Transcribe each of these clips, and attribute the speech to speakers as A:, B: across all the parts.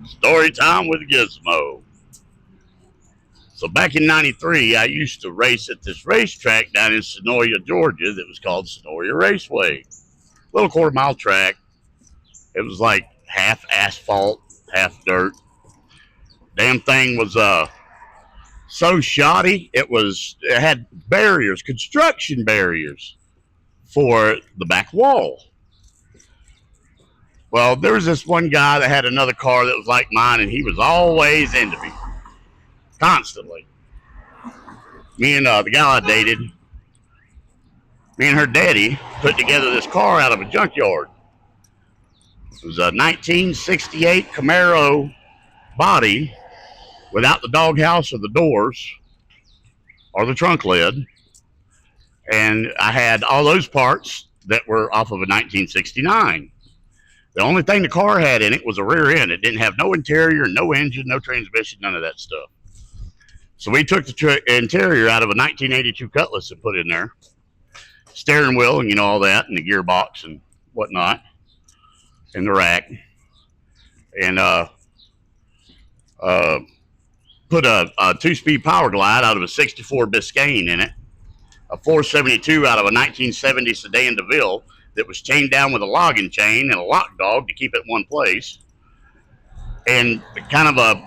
A: Story time with Gizmo. So back in '93, I used to race at this racetrack down in Senoia, Georgia that was called Senoia Raceway. Little quarter-mile track. It was like half asphalt, half dirt. Damn thing was so shoddy. It had barriers, construction barriers for the back wall. Well, there was this one guy that had another car that was like mine, and he was always into me, constantly. Me and the gal I dated, me and her daddy put together this car out of a junkyard. It was a 1968 Camaro body without the doghouse or the doors or the trunk lid. And I had all those parts that were off of a 1969. The only thing the car had in it was a rear end. It didn't have no interior, no engine, no transmission, none of that stuff. So we took the interior out of a 1982 Cutlass and put in there. Steering wheel and all that, and the gearbox and whatnot, and the rack. And put a 2-speed Power Glide out of a 64 Biscayne in it. A 472 out of a 1970 sedan DeVille that was chained down with a logging chain and a lock dog to keep it in one place. And kind of a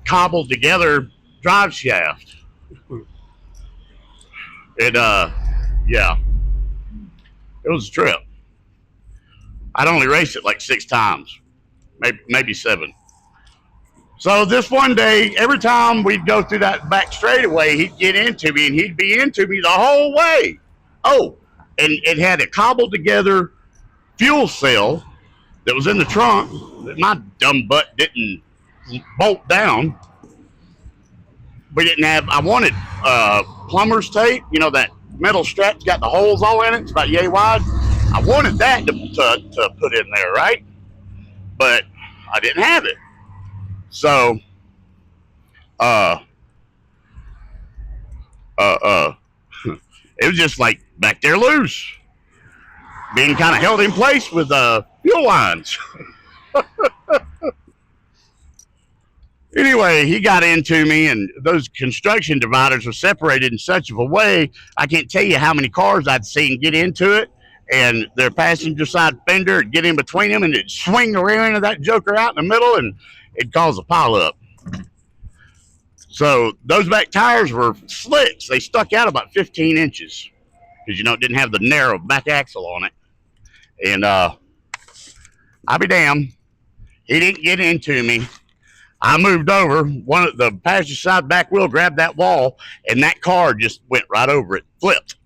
A: cobbled together drive shaft. Yeah, it was a trip. I'd only raced it like 6 times, maybe 7. So this one day, every time we'd go through that back straightaway, he'd get into me, and he'd be into me the whole way. Oh, and it had a cobbled together fuel cell that was in the trunk that my dumb butt didn't bolt down. We didn't have, I wanted plumber's tape, that metal strap's got the holes all in it. It's about yay wide. I wanted that to put in there, right? But I didn't have it. So, it was just like back there loose, being kind of held in place with fuel lines. Anyway, he got into me, and those construction dividers were separated in such of a way, I can't tell you how many cars I'd seen get into it, and their passenger side fender would get in between them, and it'd swing the rear end of that joker out in the middle, and it'd cause a pileup. So those back tires were slicks. They stuck out about 15 inches because, it didn't have the narrow back axle on it. And I'll be damned, he didn't get into me. I moved over. One of the passenger side back wheel grabbed that wall, and that car just went right over it, flipped.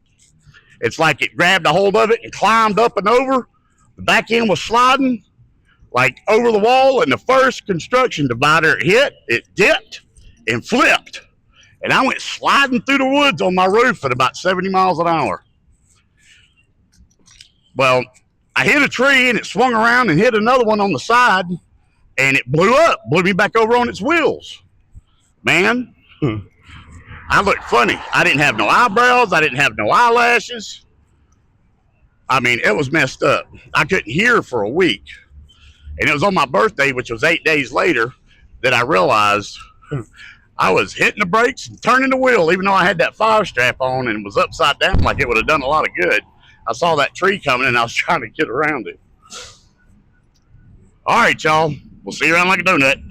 A: It's like it grabbed a hold of it and climbed up and over. The back end was sliding like over the wall, and the first construction divider hit, it dipped and flipped. And I went sliding through the woods on my roof at about 70 miles an hour. Well, I hit a tree, and it swung around and hit another one on the side. And it blew me back over on its wheels. Man, I looked funny. I didn't have no eyebrows. I didn't have no eyelashes. I mean, it was messed up. I couldn't hear for a week. And it was on my birthday, which was 8 days later, that I realized I was hitting the brakes and turning the wheel, even though I had that fire strap on and was upside down like it would have done a lot of good. I saw that tree coming, and I was trying to get around it. All right, y'all. We'll see you around like a donut.